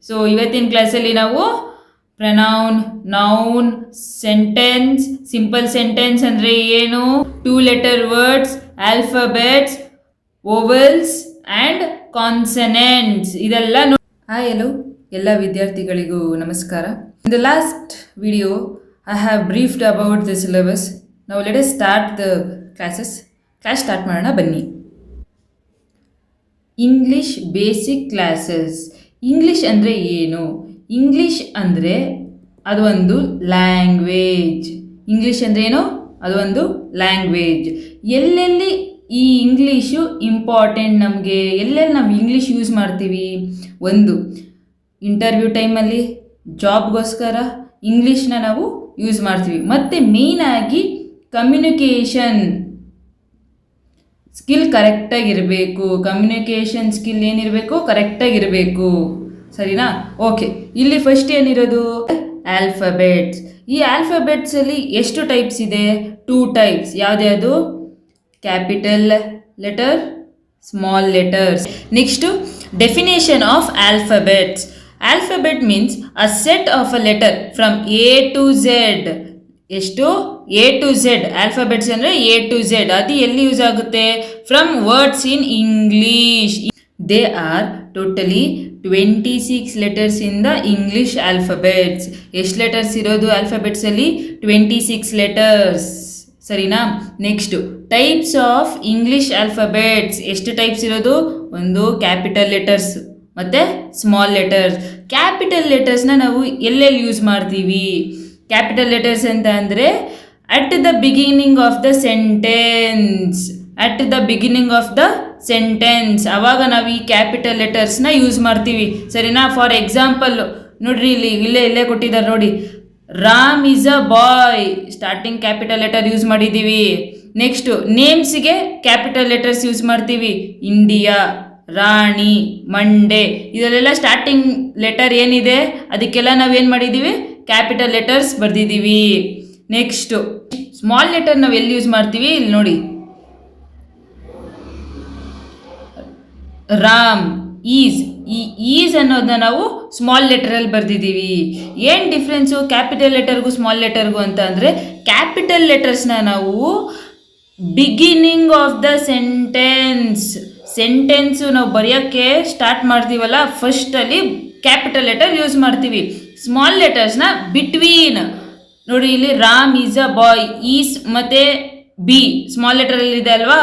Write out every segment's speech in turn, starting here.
So ಇವತ್ತಿನ ಕ್ಲಾಸಲ್ಲಿ ನಾವು pronoun, noun, sentence, simple sentence ಅಂದರೆ ಏನು, 2 letter words, alphabets, vowels and consonants ಇದೆಲ್ಲ ಹಾಯ್ ಹಲೋ ಎಲ್ಲ ವಿದ್ಯಾರ್ಥಿಗಳಿಗೂ ನಮಸ್ಕಾರ. In the last video I have briefed about the syllabus. ನಾವು let us start the class start ಮಾಡೋಣ ಬನ್ನಿ. English basic classes. ಇಂಗ್ಲಿಷ್ ಅಂದರೆ ಏನು? ಇಂಗ್ಲಿಷ್ ಅಂದರೆ ಅದು ಒಂದು ಲ್ಯಾಂಗ್ವೇಜ್. ಇಂಗ್ಲಿಷ್ ಅಂದರೆ ಏನು? ಅದು ಒಂದು ಲ್ಯಾಂಗ್ವೇಜ್. ಎಲ್ಲೆಲ್ಲಿ ಈ ಇಂಗ್ಲೀಷು ಇಂಪಾರ್ಟೆಂಟ್ ನಮಗೆ, ಎಲ್ಲೆಲ್ಲಿ ನಾವು ಇಂಗ್ಲೀಷ್ ಯೂಸ್ ಮಾಡ್ತೀವಿ? ಒಂದು ಇಂಟರ್ವ್ಯೂ ಟೈಮಲ್ಲಿ, ಜಾಬ್ಗೋಸ್ಕರ ಇಂಗ್ಲೀಷ್ನ ನಾವು ಯೂಸ್ ಮಾಡ್ತೀವಿ. ಮತ್ತು ಮೇಯ್ನಾಗಿ ಕಮ್ಯುನಿಕೇಷನ್ ಸ್ಕಿಲ್ ಕರೆಕ್ಟಾಗಿರಬೇಕು. ಕಮ್ಯುನಿಕೇಷನ್ ಸ್ಕಿಲ್ ಏನಿರಬೇಕು? ಕರೆಕ್ಟಾಗಿರಬೇಕು. ಸರಿನಾ? ಓಕೆ, ಇಲ್ಲಿ ಫಸ್ಟ್ ಏನಿರೋದು? ಆಲ್ಫಾಬೆಟ್ಸ್. ಈ ಆಲ್ಫಾಬೆಟ್ಸಲ್ಲಿ ಎಷ್ಟು ಟೈಪ್ಸ್ ಇದೆ? 2 ಟೈಪ್ಸ್. ಯಾವ್ದ್ಯಾವುದು? Capital letter, small letters. Next definition of alphabets. Alphabet means a set of a letter from A to Z. ಎಷ್ಟು? A to Z. ಆಲ್ಫಾಬೆಟ್ಸ್ ಅಂದರೆ ಎ ಟು ಝೆಡ್. ಅದು ಎಲ್ಲಿ use ಆಗುತ್ತೆ? From words in English. They are totally 26 letters in the English alphabets. ಎಷ್ಟು letters ಇರೋದು ಆಲ್ಫಾಬೆಟ್ಸಲ್ಲಿ? 26 letters. ಸರಿನಾ? Next types of English alphabets. ಎಷ್ಟು ಟೈಪ್ಸ್ ಇರೋದು? ಒಂದು ಕ್ಯಾಪಿಟಲ್ ಲೆಟರ್ಸ್ ಮತ್ತು ಸ್ಮಾಲ್ ಲೆಟರ್ಸ್. ಕ್ಯಾಪಿಟಲ್ ಲೆಟರ್ಸ್ನ ನಾವು ಎಲ್ಲೆಲ್ಲಿ ಯೂಸ್ ಮಾಡ್ತೀವಿ? ಕ್ಯಾಪಿಟಲ್ ಲೆಟರ್ಸ್ ಅಂತ ಅಂದರೆ at the beginning of the sentence. At the beginning of the sentence ಆವಾಗ ನಾವು ಈ ಕ್ಯಾಪಿಟಲ್ ಲೆಟರ್ಸ್ನ ಯೂಸ್ ಮಾಡ್ತೀವಿ. ಸರಿನಾ? ಫಾರ್ ಎಕ್ಸಾಂಪಲ್ ನೋಡ್ರಿ, ಇಲ್ಲೇ ಕೊಟ್ಟಿದ್ದಾರೆ ನೋಡಿ. Ram is a boy. Starting capital letter use ಮಾಡಿದ್ದೀವಿ. ನೆಕ್ಸ್ಟು ನೇಮ್ಸ್ಗೆ ಕ್ಯಾಪಿಟಲ್ ಲೆಟರ್ಸ್ ಯೂಸ್ ಮಾಡ್ತೀವಿ. ಇಂಡಿಯಾ, ರಾಣಿ, ಮಂಡೇ, ಇದರಲ್ಲೆಲ್ಲ ಸ್ಟಾರ್ಟಿಂಗ್ ಲೆಟರ್ ಏನಿದೆ ಅದಕ್ಕೆಲ್ಲ ನಾವೇನು ಮಾಡಿದ್ದೀವಿ? ಕ್ಯಾಪಿಟಲ್ ಲೆಟರ್ಸ್ ಬರೆದಿದ್ದೀವಿ. ನೆಕ್ಸ್ಟು ಸ್ಮಾಲ್ ಲೆಟರ್ ನಾವು ಎಲ್ಲಿ ಯೂಸ್ ಮಾಡ್ತೀವಿ? ಇಲ್ಲಿ ನೋಡಿ, ರಾಮ್, ಈಸ್. ಈ ಈಸ್ ಅನ್ನೋದನ್ನ ನಾವು ಸ್ಮಾಲ್ ಲೆಟರಲ್ಲಿ ಬರೆದಿದ್ದೀವಿ. ಏನು ಡಿಫ್ರೆನ್ಸು ಕ್ಯಾಪಿಟಲ್ ಲೆಟರ್ಗೂ ಸ್ಮಾಲ್ ಲೆಟರ್ಗೂ ಅಂತ ಅಂದರೆ, ಕ್ಯಾಪಿಟಲ್ ಲೆಟರ್ಸ್ನ ನಾವು ಬಿಗಿನಿಂಗ್ ಆಫ್ ದ ಸೆಂಟೆನ್ಸು ನಾವು ಬರೆಯೋಕ್ಕೆ ಸ್ಟಾರ್ಟ್ ಮಾಡ್ತೀವಲ್ಲ, ಫಸ್ಟಲ್ಲಿ ಕ್ಯಾಪಿಟಲ್ ಲೆಟರ್ ಯೂಸ್ ಮಾಡ್ತೀವಿ. ಸ್ಮಾಲ್ ಲೆಟರ್ಸ್ನ ಬಿಟ್ವೀನ್ ನೋಡಿ, ಇಲ್ಲಿ Ram is a boy, is ಮತ್ತು ಬಿ ಸ್ಮಾಲ್ ಲೆಟರಲ್ಲಿ ಇದೆ ಅಲ್ವಾ,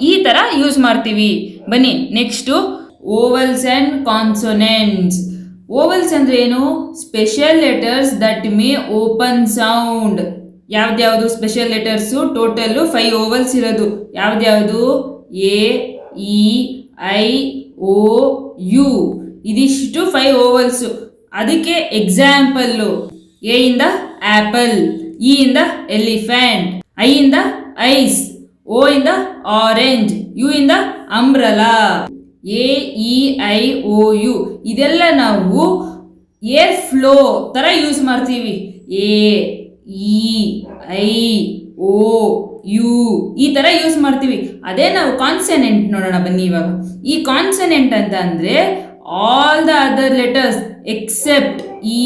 ಈ ಥರ ಯೂಸ್ ಮಾಡ್ತೀವಿ. ಬನ್ನಿ next vowels and consonants. Vowels ಅಂದರೆ ಏನು? Special letters that may open sound. ಯಾವ್ದ್ಯಾವುದು ಸ್ಪೆಷಲ್ ಲೆಟರ್ಸು? ಟೋಟಲ್ಲು 5 ಓವಲ್ಸ್ ಇರೋದು. ಯಾವ್ದ್ಯಾವುದು? A, E, I, O, U. ಇದಿಷ್ಟು 5 ಓವಲ್ಸು. ಅದಕ್ಕೆ ಎಕ್ಸಾಂಪಲ್ಲು: ಎ ಇಂದ ಆ್ಯಪಲ್, ಇ ಇಂದ ಎಲಿಫೆಂಟ್, ಐ ಇಂದ ಐಸ್, ಓ ಇಂದ ಆರೆಂಜ್, ಯು ಇಂದ umbrella. A, E, I, O, U ಇದೆಲ್ಲ ನಾವು ಏರ್ ಫ್ಲೋ ಥರ ಯೂಸ್ ಮಾಡ್ತೀವಿ. A, E, I, O, U ಈ ಥರ ಯೂಸ್ ಮಾಡ್ತೀವಿ. ಅದೇ ನಾವು ಕಾನ್ಸನೆಂಟ್ ನೋಡೋಣ ಬನ್ನಿ ಇವಾಗ. ಈ ಕಾನ್ಸನೆಂಟ್ ಅಂತ ಅಂದರೆ all the other letters except ಈ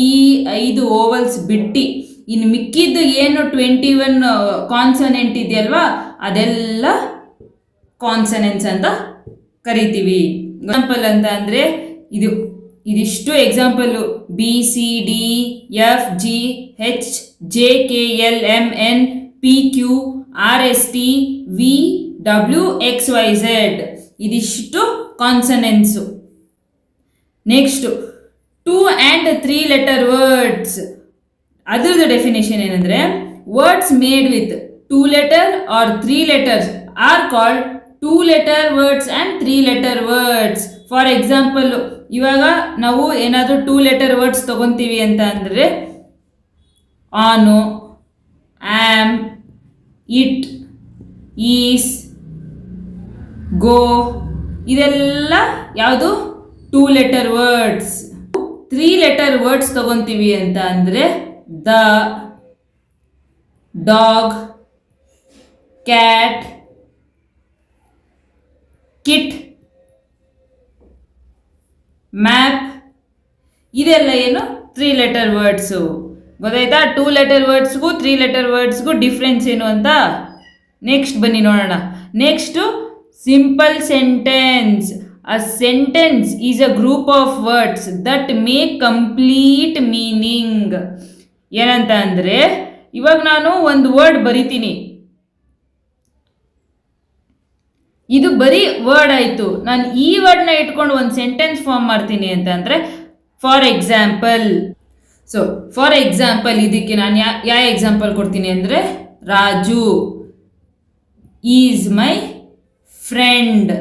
5 ಓವಲ್ಸ್ ಬಿಟ್ಟು ಇನ್ನು ಮಿಕ್ಕಿದ್ದು ಏನು 21 ಕಾನ್ಸನೆಂಟ್ ಇದೆಯಲ್ವಾ, ಅದೆಲ್ಲ ಕಾನ್ಸನೆಂಟ್ಸ್ ಅಂತ ಕರಿತೀವಿ. ಎಕ್ಸಾಂಪಲ್ ಅಂತ ಅಂದರೆ ಇದಿಷ್ಟು example: B, C, D, F, G, H, J, K, L, M, N, P, Q, R, S, T, V, W, X, Y, Z ಇದಿಷ್ಟು consonants. Next 2 and 3 letter words. ಅದ್ರದ್ದು ಡೆಫಿನೇಷನ್ ಏನಂದರೆ, words made with 2 letter or 3 letters are called 2 letter words and 3 letter words. For example, ಇವಾಗ ನಾವು ಏನಾದರೂ 2 letter words ತೊಗೊತೀವಿ ಅಂತ ಅಂದರೆ, ಆನು, am, it, is, ಗೋ ಇದೆಲ್ಲ ಯಾವುದು? 2 ಲೆಟರ್ ವರ್ಡ್ಸ್. 3 ಲೆಟರ್ ವರ್ಡ್ಸ್ ತೊಗೊತೀವಿ ಅಂತ ಅಂದರೆ the, dog, cat, kit, map, ಇದೆಲ್ಲ ಏನು 3 ಲೆಟರ್ ವರ್ಡ್ಸು. ಗೊತ್ತಾಯ್ತಾ? 2 ಲೆಟರ್ ವರ್ಡ್ಸ್ಗೂ 3 ಲೆಟರ್ ವರ್ಡ್ಸ್ಗೂ ಡಿಫ್ರೆನ್ಸ್ ಏನು ಅಂತ. ನೆಕ್ಸ್ಟ್ ಬನ್ನಿ ನೋಡೋಣ. Next simple sentence. A sentence is a group of words that make complete meaning. ಏನಂತ ಅಂದರೆ, ಇವಾಗ ನಾನು ಒಂದು ವರ್ಡ್ ಬರಿತೀನಿ, ಇದು ಬರೀ ವರ್ಡ್ ಆಯಿತು. ನಾನು ಈ ವರ್ಡ್ನ ಇಟ್ಕೊಂಡು ಒಂದು ಸೆಂಟೆನ್ಸ್ ಫಾರ್ಮ್ ಮಾಡ್ತೀನಿ ಅಂತ ಅಂದರೆ, ಫಾರ್ ಎಕ್ಸಾಂಪಲ್. ಫಾರ್ ಎಕ್ಸಾಂಪಲ್ ಇದಕ್ಕೆ ನಾನು ಯಾವ ಎಕ್ಸಾಂಪಲ್ ಕೊಡ್ತೀನಿ ಅಂದರೆ, ರಾಜು ಈಸ್ ಮೈ ಫ್ರೆಂಡ್.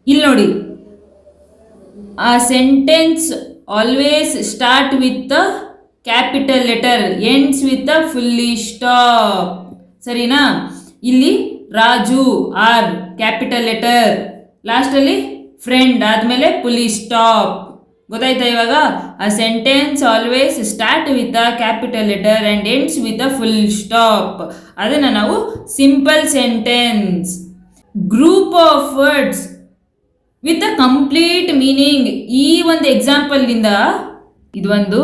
ಇಲ್ಲಿ ನೋಡಿ, ಆ sentence always start with a capital letter, ends with a fully stop. ಸರಿನಾ? ಇಲ್ಲಿ ರಾಜು ಆರ್ ಕ್ಯಾಪಿಟಲ್ ಲೆಟರ್, ಲಾಸ್ಟಲ್ಲಿ ಫ್ರೆಂಡ್ ಆದಮೇಲೆ ಫುಲ್ಲಿ ಸ್ಟಾಪ್. ಗೊತ್ತಾಯ್ತಾ ಇವಾಗ? ಆ sentence always start with a capital letter and ends with a full stop. ಅದನ್ನು ನಾವು simple sentence. Group of words with a complete meaning. ಈ ಒಂದು ಎಕ್ಸಾಂಪಲ್ನಿಂದ ಇದು ಒಂದು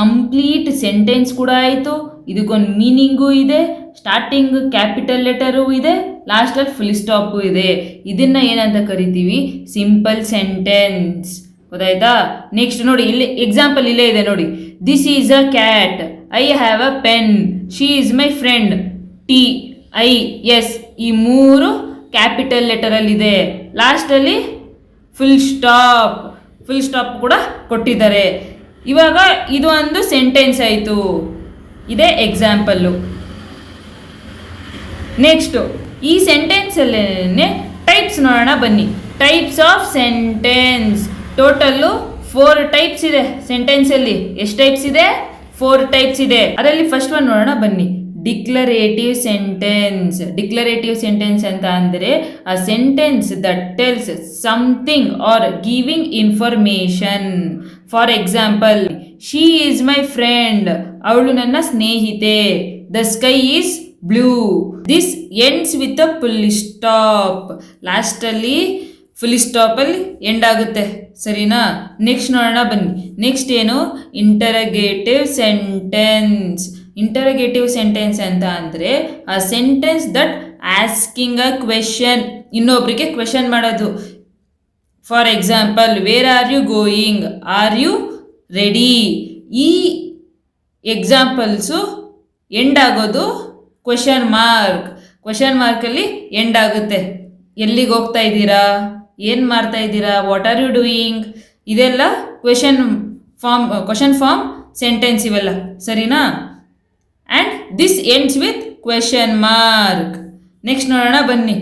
ಕಂಪ್ಲೀಟ್ ಸೆಂಟೆನ್ಸ್ ಕೂಡ ಆಯಿತು, ಇದಕ್ಕೊಂದು ಮೀನಿಂಗೂ ಇದೆ, ಸ್ಟಾರ್ಟಿಂಗ್ ಕ್ಯಾಪಿಟಲ್ ಲೆಟರು ಇದೆ, ಲಾಸ್ಟಲ್ಲಿ ಫುಲ್ ಸ್ಟಾಪು ಇದೆ. ಇದನ್ನು ಏನಂತ ಕರಿತೀವಿ? Simple sentence. ಗೊತ್ತಾಯ್ತಾ? ನೆಕ್ಸ್ಟ್ ನೋಡಿ, ಇಲ್ಲಿ ಎಕ್ಸಾಂಪಲ್ ಇಲ್ಲೇ ಇದೆ ನೋಡಿ. This is a cat, I have a pen, she is my friend, T I S. ಈ 3 ಕ್ಯಾಪಿಟಲ್ ಲೆಟರಲ್ಲಿದೆ, ಲಾಸ್ಟಲ್ಲಿ ಫುಲ್ ಸ್ಟಾಪ್ ಕೂಡ ಕೊಟ್ಟಿದ್ದಾರೆ. ಇವಾಗ ಇದು ಒಂದು ಸೆಂಟೆನ್ಸ್ ಆಯಿತು, ಇದೇ ಎಕ್ಸಾಂಪಲ್ಲು. ನೆಕ್ಸ್ಟು ಈ ಸೆಂಟೆನ್ಸಲ್ಲೇ ಟೈಪ್ಸ್ ನೋಡೋಣ ಬನ್ನಿ. Types of sentence. Total 4 types ಇದೆ ಸೆಂಟೆನ್ಸಲ್ಲಿ. ಎಷ್ಟು ಟೈಪ್ಸ್ ಇದೆ? 4 ಟೈಪ್ಸ್ ಇದೆ. ಅದರಲ್ಲಿ ಫಸ್ಟ್ ಒನ್ ನೋಡೋಣ ಬನ್ನಿ. Declarative sentence. ಡಿಕ್ಲರೇಟಿವ್ ಸೆಂಟೆನ್ಸ್ ಅಂತ ಅಂದರೆ a sentence that tells something are giving information. For example, she is my friend, ಅವಳು ನನ್ನ ಸ್ನೇಹಿತೆ. The sky is blue. This ends with a full stop. ಲಾಸ್ಟಲ್ಲಿ ಫುಲ್ ಸ್ಟಾಪಲ್ಲಿ ಎಂಡ್ ಆಗುತ್ತೆ. ಸರಿನಾ? ನೆಕ್ಸ್ಟ್ ನೋಡೋಣ ಬನ್ನಿ. ನೆಕ್ಸ್ಟ್ ಏನು? ಇಂಟರಗೇಟಿವ್ ಸೆಂಟೆನ್ಸ್. ಇಂಟರಗೇಟಿವ್ ಸೆಂಟೆನ್ಸ್ ಅಂತ ಅಂದರೆ ಆ sentence that asking a question. ಇನ್ನೊಬ್ರಿಗೆ ಕ್ವೆಶನ್ ಮಾಡೋದು. For example, where are you going, are you ready. ಈ ಎಕ್ಸಾಂಪಲ್ಸು ಎಂಡ್ ಆಗೋದು ಕ್ವೆಶನ್ ಮಾರ್ಕಲ್ಲಿ ಎಂಡ್ ಆಗುತ್ತೆ. ಎಲ್ಲಿಗೆ ಹೋಗ್ತಾ ಇದ್ದೀರಾ, ಏನು ಮಾಡ್ತಾ ಇದ್ದೀರಾ, ವಾಟ್ ಆರ್ ಯು ಡೂಯಿಂಗ್, ಇದೆಲ್ಲ ಕ್ವೆಶನ್ ಫಾರ್ಮ್ ಸೆಂಟೆನ್ಸ್ ಇವೆಲ್ಲ. ಸರಿನಾ? And this ends with question mark. Next ನೋಡೋಣ ಬನ್ನಿ.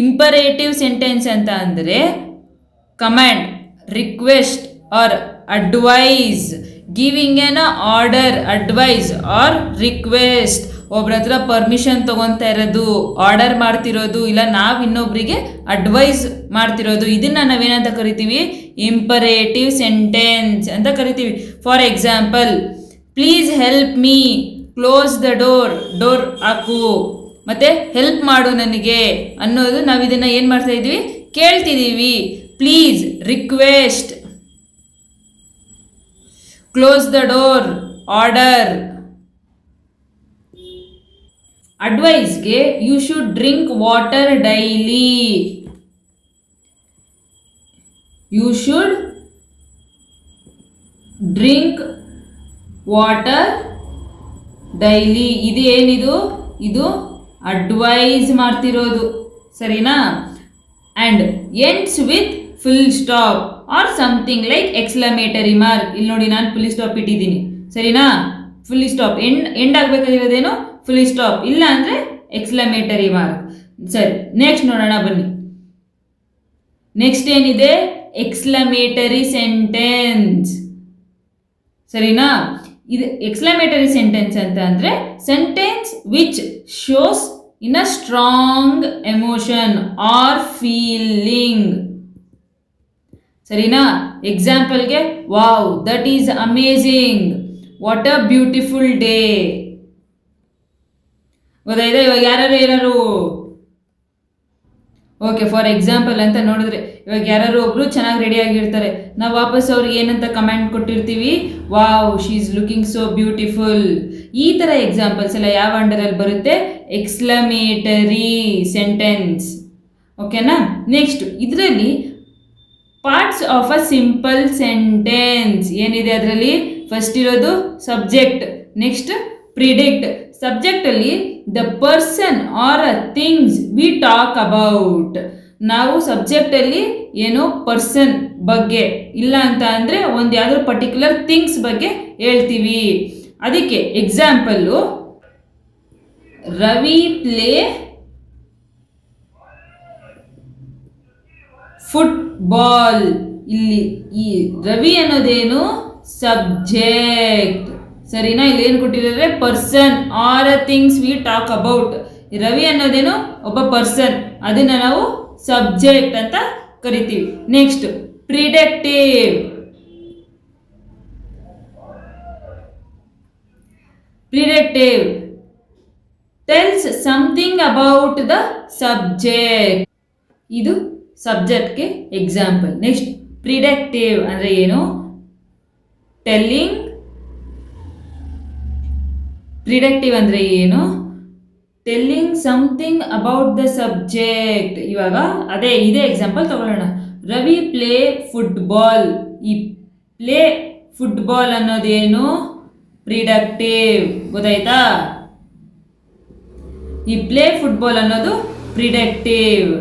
ಇಂಪರೇಟಿವ್ ಸೆಂಟೆನ್ಸ್ ಅಂತ ಅಂದರೆ command, request or advice. Giving an order, advice or request. ಒಬ್ರ ಹತ್ರ ಪರ್ಮಿಷನ್ ತೊಗೊತಾ ಇರೋದು, ಆರ್ಡರ್ ಮಾಡ್ತಿರೋದು, ಇಲ್ಲ ನಾವು ಇನ್ನೊಬ್ರಿಗೆ ಅಡ್ವೈಸ್ ಮಾಡ್ತಿರೋದು, ಇದನ್ನು ನಾವೇನಂತ ಕರಿತೀವಿ? ಇಂಪರೇಟಿವ್ ಸೆಂಟೆನ್ಸ್ ಅಂತ ಕರಿತೀವಿ. For example, please help me, close the door ಹಾಕು. ಮತ್ತು ಹೆಲ್ಪ್ ಮಾಡು ನನಗೆ ಅನ್ನೋದು ನಾವು ಇದನ್ನು ಏನು ಮಾಡ್ತಾ ಇದ್ದೀವಿ? ಕೇಳ್ತಿದ್ದೀವಿ. Please, request, close the door, order. ಅಡ್ವೈಸ್ಗೆ you should drink water daily. You should drink water daily. ಇದೇನಿದು? ಇದು ಅಡ್ವೈಸ್ ಮಾಡ್ತಿರೋದು. ಸರಿನಾ? And ends with full stop or something like exclamatory mark. ಇಲ್ಲಿ ನೋಡಿ, ನಾನು ಫುಲ್ ಸ್ಟಾಪ್ ಇಟ್ಟಿದ್ದೀನಿ. ಸರಿನಾ? ಫುಲ್ ಸ್ಟಾಪ್ ಎಂಡ್ ಆಗಬೇಕಾಗಿರೋದೇನು? Full stop. ಇಲ್ಲ ಅಂದರೆ ಎಕ್ಸ್ಕ್ಲಮೇಟರಿ ಮಾರ್ಕ್. ಸರಿ, ನೆಕ್ಸ್ಟ್ ನೋಡೋಣ ಬನ್ನಿ. ನೆಕ್ಸ್ಟ್ ಏನಿದೆ? Exclamatory sentence. ಸರಿನಾ? ಇದು ಎಕ್ಸ್ಕ್ಲಮೇಟರಿ ಸೆಂಟೆನ್ಸ್ ಅಂತ ಅಂದರೆ sentence which shows in a strong emotion or feeling. ಸರಿನಾ? ಎಕ್ಸಾಂಪಲ್ಗೆ, wow, that is amazing, what a beautiful day. ಗೊತ್ತಾಯ್ತಾ? ಇವಾಗ ಯಾರು ಓಕೆ, ಫಾರ್ ಎಕ್ಸಾಂಪಲ್ ಅಂತ ನೋಡಿದ್ರೆ ಇವಾಗ ಯಾರು ಒಬ್ರು ಚೆನ್ನಾಗಿ ರೆಡಿ ಆಗಿರ್ತಾರೆ, ನಾವು ವಾಪಸ್ ಅವ್ರಿಗೆ ಏನಂತ ಕಮೆಂಟ್ ಕೊಟ್ಟಿರ್ತೀವಿ, wow she is looking so beautiful. ಈ ಥರ ಎಕ್ಸಾಂಪಲ್ಸ್ ಎಲ್ಲ ಯಾವ ಅಂಡರಲ್ಲಿ ಬರುತ್ತೆ? Exclamatory sentence. ಓಕೆನಾ? ನೆಕ್ಸ್ಟ್ ಇದರಲ್ಲಿ parts of a simple sentence ಏನಿದೆ ಅದರಲ್ಲಿ? ಫಸ್ಟ್ ಇರೋದು ಸಬ್ಜೆಕ್ಟ್, ನೆಕ್ಸ್ಟ್ ಪ್ರಿಡಿಕ್ಟ್. ಸಬ್ಜೆಕ್ಟಲ್ಲಿ the person or a things we talk about. ನಾವು ಸಬ್ಜೆಕ್ಟಲ್ಲಿ ಏನೋ ಪರ್ಸನ್ ಬಗ್ಗೆ ಇಲ್ಲ ಅಂತ ಅಂದರೆ ಒಂದು ಯಾವುದೋ ಪರ್ಟಿಕ್ಯುಲರ್ ಥಿಂಗ್ಸ್ ಬಗ್ಗೆ ಹೇಳ್ತೀವಿ. ಅದಕ್ಕೆ ಎಕ್ಸಾಂಪಲ್ಲು, ರವಿ ಪ್ಲೇ ಫುಟ್ಬಾಲ್. ಇಲ್ಲಿ ಈ ರವಿ ಅನ್ನೋದೇನು? ಸಬ್ಜೆಕ್ಟ್. ಸರಿನಾ? ಇಲ್ಲಿ ಏನು ಕೊಟ್ಟಿದ್ದಾರೆ? Person or a things we talk about. Ravi ಅನ್ನೋದೇನು? ಒಬ್ಬ ಪರ್ಸನ್, ಅದನ್ನ ನಾವು ಸಬ್ಜೆಕ್ಟ್ ಅಂತ ಕರಿತೀವಿ. Next predictive. Predictive tells something about the subject. ಇದು ಸಬ್ಜೆಕ್ಟ್ಗೆ ಎಕ್ಸಾಂಪಲ್. ನೆಕ್ಸ್ಟ್ ಪ್ರಿಡಿಕ್ಟಿವ್ ಅಂದರೆ ಏನು? ಟೆಲ್ಲಿಂಗ್. ಪ್ರಿಡಿಕ್ಟಿವ್ ಅಂದರೆ ಏನು? Telling something about the subject. ಇವಾಗ ಇದೇ ಎಕ್ಸಾಂಪಲ್ ತಗೊಳ್ಳೋಣ. Ravi play football. ಈ ಪ್ಲೇ ಫುಟ್ಬಾಲ್ ಅನ್ನೋದೇನು? ಪ್ರಿಡಿಕ್ಟಿವ್. ಗೊತ್ತಾಯ್ತಾ? ಈ ಪ್ಲೇ ಫುಟ್ಬಾಲ್ ಅನ್ನೋದು predictive.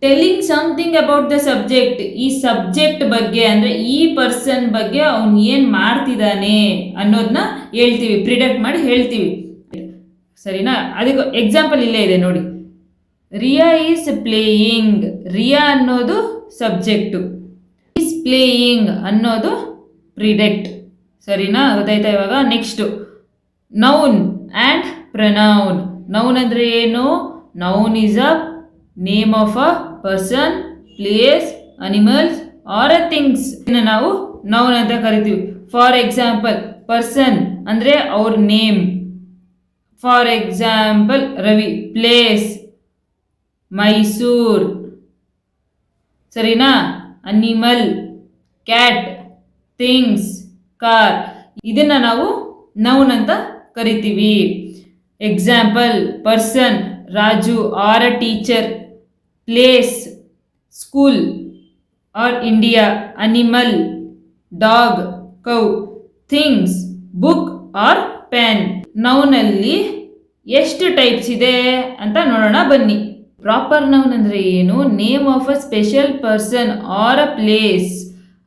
Telling something about the subject. ಈ ಸಬ್ಜೆಕ್ಟ್ ಬಗ್ಗೆ ಅಂದರೆ ಈ ಪರ್ಸನ್ ಬಗ್ಗೆ ಅವನು ಏನು ಮಾಡ್ತಿದ್ದಾನೆ ಅನ್ನೋದನ್ನ ಹೇಳ್ತೀವಿ, ಪ್ರಿಡಿಕ್ಟ್ ಮಾಡಿ ಹೇಳ್ತೀವಿ. ಸರಿನಾ? ಅದಕ್ಕೆ ಎಕ್ಸಾಂಪಲ್ ಇಲ್ಲೇ ಇದೆ ನೋಡಿ. Riya is playing. ರಿಯಾ ಅನ್ನೋದು ಸಬ್ಜೆಕ್ಟು, ಈಸ್ ಪ್ಲೇಯಿಂಗ್ ಅನ್ನೋದು ಪ್ರಿಡಿಕ್ಟ್. ಸರಿನಾ? ಗೊತ್ತಾಯ್ತಾ ಇವಾಗ? Next noun and pronoun. Noun ಅಂದರೆ ಏನು? Noun is a name of a person, place, animals or a things. ಇದನ್ನು ನಾವು ನೌನ್ ಅಂತ ಕರಿತೀವಿ. ಫಾರ್ ಎಕ್ಸಾಂಪಲ್, ಪರ್ಸನ್ ಅಂದರೆ ಅವ್ರ name. For example Ravi. Place Mysore. ಸರಿನಾ? Animal cat, things car. ಇದನ್ನು ನಾವು ನೌನ್ ಅಂತ ಕರಿತೀವಿ. Example, person Raju or a teacher, place school or India, animal dog cow, things book or pen. ನೌನಲ್ಲಿ ಎಷ್ಟು ಟೈಪ್ಸ್ ಇದೆ ಅಂತ ನೋಡೋಣ ಬನ್ನಿ. ಪ್ರಾಪರ್ ನೌನ್ ಅಂದರೆ ಏನು? Name of a special person or a place.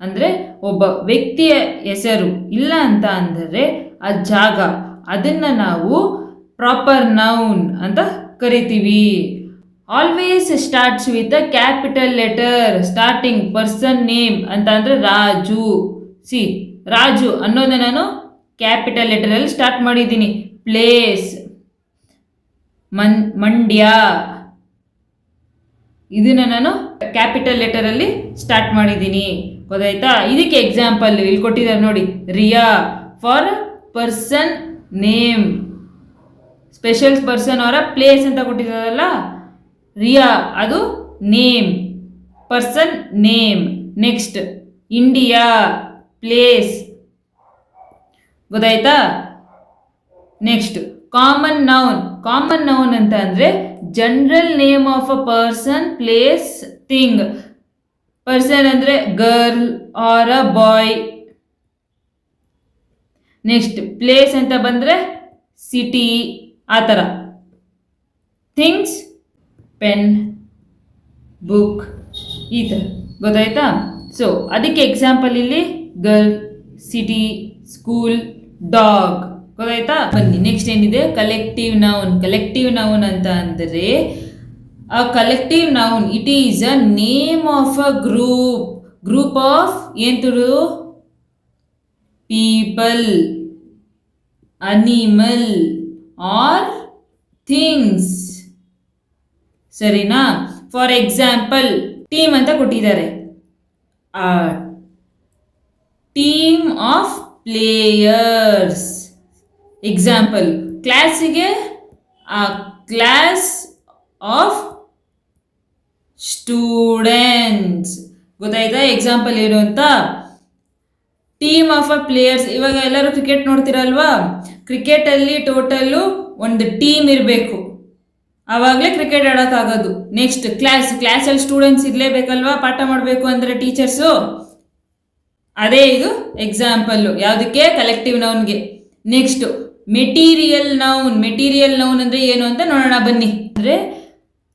ಅಂದರೆ ಒಬ್ಬ ವ್ಯಕ್ತಿಯ ಹೆಸರು. ಇಲ್ಲ ಅಂತ ಅಂದರೆ ಆ ಜಾಗ, ಅದನ್ನು ನಾವು ಪ್ರಾಪರ್ ನೌನ್ ಅಂತ ಕರಿತೀವಿ. Always starts with a capital letter. Starting person name ಅಂತ ಅಂದರೆ ರಾಜು. ರಾಜು ಅನ್ನೋದನ್ನ ನಾನು ಕ್ಯಾಪಿಟಲ್ ಲೆಟರಲ್ಲಿ ಸ್ಟಾರ್ಟ್ ಮಾಡಿದ್ದೀನಿ. ಪ್ಲೇಸ್ ಮಂಡ್ಯ, ಇದನ್ನು ನಾನು ಕ್ಯಾಪಿಟಲ್ ಲೆಟರಲ್ಲಿ ಸ್ಟಾರ್ಟ್ ಮಾಡಿದ್ದೀನಿ. ಗೊತ್ತಾಯ್ತಾ? ಇದಕ್ಕೆ ಎಕ್ಸಾಂಪಲ್ ಇಲ್ಲಿ ಕೊಟ್ಟಿದ್ದಾರೆ ನೋಡಿ. Riya for person name, special person ಅವರ ಪ್ಲೇಸ್ ಅಂತ ಕೊಟ್ಟಿದ್ದಾರಲ್ಲ, ರಿಯಾ ಅದು name, person name. Next India place. ಗೊತ್ತಾಯ್ತಾ? Next common noun. Common noun ಅಂತ ಅಂದರೆ general name of a person, place, thing. Person ಅಂದರೆ girl or a boy. Next place ಅಂತ ಬಂದರೆ ಸಿಟಿ, ಆ ಥರ. ಥಿಂಗ್ಸ್ ಪೆನ್, ಬುಕ್, ಈ ಥರ. ಗೊತ್ತಾಯ್ತಾ? ಸೊ ಅದಕ್ಕೆ ಎಕ್ಸಾಂಪಲ್ ಇಲ್ಲಿ ಗರ್ಲ್, ಸಿಟಿ, ಸ್ಕೂಲ್, ಡಾಗ್. ಗೊತ್ತಾಯ್ತಾ? ಬನ್ನಿ ನೆಕ್ಸ್ಟ್ ಏನಿದೆ? Collective noun. ಕಲೆಕ್ಟಿವ್ ನೌನ್ ಅಂತ ಅಂದರೆ a collective noun, it is a name of a group of ಎಂತರು? people, animal or things. ಸರಿನಾ? ಫಾರ್ ಎಕ್ಸಾಂಪಲ್ ಟೀಮ್ ಅಂತ ಕೊಟ್ಟಿದ್ದಾರೆ. ಆ ಟೀಮ್ ಆಫ್ ಪ್ಲೇಯರ್ಸ್. ಎಕ್ಸಾಂಪಲ್ ಕ್ಲಾಸಿಗೆ ಆ ಕ್ಲಾಸ್ ಆಫ್ ಸ್ಟೂಡೆಂಟ್ಸ್. ಗೊತ್ತಾಯ್ತಾ ಎಕ್ಸಾಂಪಲ್ ಏನು ಅಂತ? Team of a players. ಇವಾಗ ಎಲ್ಲರೂ ಕ್ರಿಕೆಟ್ ನೋಡ್ತಿರಲ್ವಾ? ಕ್ರಿಕೆಟಲ್ಲಿ ಟೋಟಲ್ಲು ಒಂದು ಟೀಮ್ ಇರಬೇಕು, ಆವಾಗಲೇ ಕ್ರಿಕೆಟ್ ಆಡೋಕ್ಕಾಗೋದು. ನೆಕ್ಸ್ಟ್ ಕ್ಲಾಸಲ್ಲಿ ಸ್ಟೂಡೆಂಟ್ಸ್ ಇರಲೇಬೇಕಲ್ವಾ ಪಾಠ ಮಾಡಬೇಕು ಅಂದರೆ ಟೀಚರ್ಸು. ಅದೇ ಇದು ಎಕ್ಸಾಂಪಲ್ಲು ಯಾವುದಕ್ಕೆ? ಕಲೆಕ್ಟಿವ್ ನೌನ್ಗೆ. Next material noun. Material noun ಅಂದರೆ ಏನು ಅಂತ ನೋಡೋಣ ಬನ್ನಿ. ಅಂದರೆ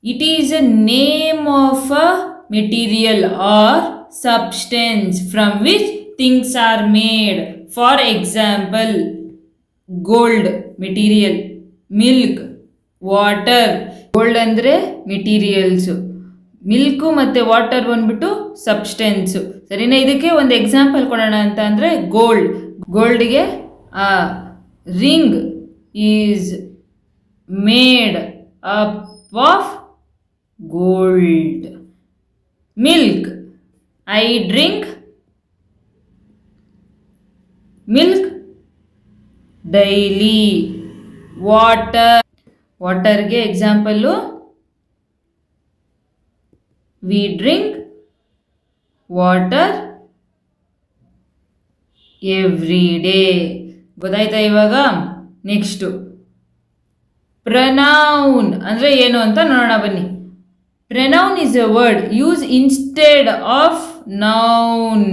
it is a name of a material or substance from which things are made. For example gold material, milk, water. Gold ಅಂದರೆ ಮೆಟೀರಿಯಲ್ಸು, ಮಿಲ್ಕು ಮತ್ತು ವಾಟರ್ ಬಂದ್ಬಿಟ್ಟು ಸಬ್ಸ್ಟೆನ್ಸು. ಸರಿನಾ? ಇದಕ್ಕೆ ಒಂದು ಎಕ್ಸಾಂಪಲ್ ಕೊಡೋಣ ಅಂತ ಅಂದರೆ ಗೋಲ್ಡ್ಗೆ ring is made up of gold. Milk, I drink milk daily. ವಾಟರ್ಗೆ example we drink water every day. ಗೊತ್ತಾಯ್ತಾ ಇವಾಗ? ನೆಕ್ಸ್ಟು ಪ್ರನೌನ್ ಅಂದರೆ ಏನು ಅಂತ ನೋಡೋಣ ಬನ್ನಿ. Pronoun is a word use instead of noun.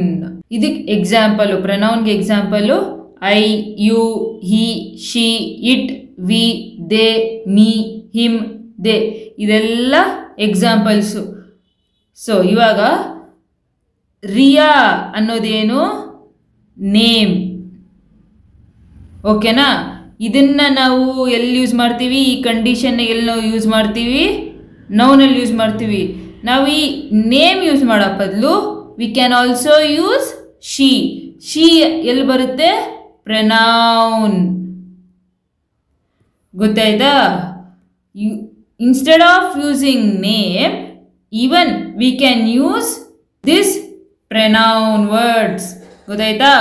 ಇದಕ್ಕೆ ಎಕ್ಸಾಂಪಲು, ಪ್ರನೌನ್ಗೆ example I, you, he, she, it, we, they, me, him, they. ಇದೆಲ್ಲ ಎಕ್ಸಾಂಪಲ್ಸು. ಸೊ ಇವಾಗ ರಿಯಾ ಅನ್ನೋದೇನು? ನೇಮ್. ಓಕೆನಾ? ಇದನ್ನು ನಾವು ಎಲ್ಲಿ ಯೂಸ್ ಮಾಡ್ತೀವಿ? ಈ ಕಂಡೀಷನ್ ಎಲ್ಲಿ ನಾವು ಯೂಸ್ ಮಾಡ್ತೀವಿ? ನೌನಲ್ಲಿ ಯೂಸ್ ಮಾಡ್ತೀವಿ. ನಾವು ಈ ನೇಮ್ ಯೂಸ್ ಮಾಡೋ ಬದಲು we can also use she. She ಎಲ್ಲಿ ಬರುತ್ತೆ? ಪ್ರನೌನ್. ಗೊತ್ತಾಯ್ತಾ? Instead of using name, even we can use this pronoun words. ಗೊತ್ತಾಯ್ತಾ?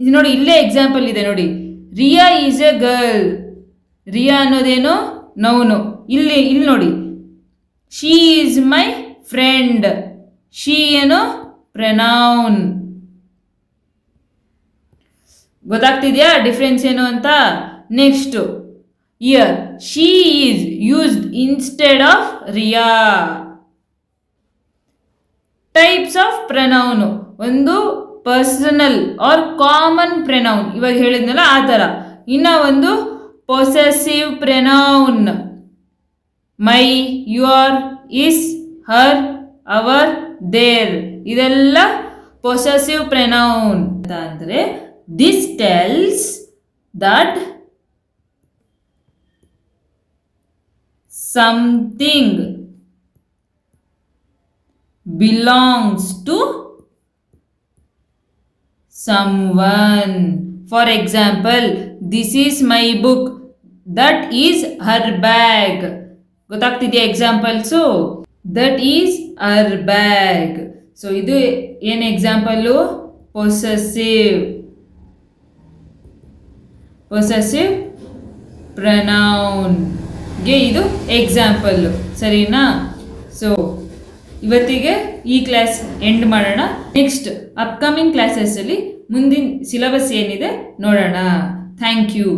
ಇದು ನೋಡಿ, ಇಲ್ಲೇ ಎಕ್ಸಾಂಪಲ್ ಇದೆ ನೋಡಿ. Riya is a girl. Riya ಅನ್ನೋದೇನು? ನೌನು. ಇಲ್ಲಿ ನೋಡಿ, she is my friend. She ಏನು? ಪ್ರನೌನ್. ಗೊತ್ತಾಗ್ತಿದ್ಯಾ ಡಿಫ್ರೆನ್ಸ್ ಏನು ಅಂತ? Next here she is used instead of Riya. Types of pronoun. ಒಂದು ಪರ್ಸನಲ್ ಆರ್ ಕಾಮನ್ ಪ್ರನೌನ್, ಇವಾಗ ಹೇಳಿದ್ನಲ್ಲ ಆ ಥರ. ಇನ್ನು ಒಂದು possessive pronoun. My, your, his, her, our, their. ಇದೆಲ್ಲ ಪೊಸೆಸಿವ್ ಪ್ರನೌನ್ ಅಂತ. ಅಂದರೆ this tells that something belongs to someone. For example, this is my book, that is her bag. ಗೊತ್ತಾಗ್ತಿದೆಯಾ examples? That is her bag. So ಇದು ಏನು example? Possessive ಪ್ರನೌನ್ಗೆ ಇದು example. ಸರಿನಾ? So ಇವತ್ತಿಗೆ ಈ ಕ್ಲಾಸ್ ಎಂಡ್ ಮಾಡೋಣ. ನೆಕ್ಸ್ಟ್ ಅಪ್ಕಮಿಂಗ್ ಕ್ಲಾಸಸ್ಸಲ್ಲಿ ಮುಂದಿನ ಸಿಲೆಬಸ್ ಏನಿದೆ ನೋಡೋಣ. Thank you.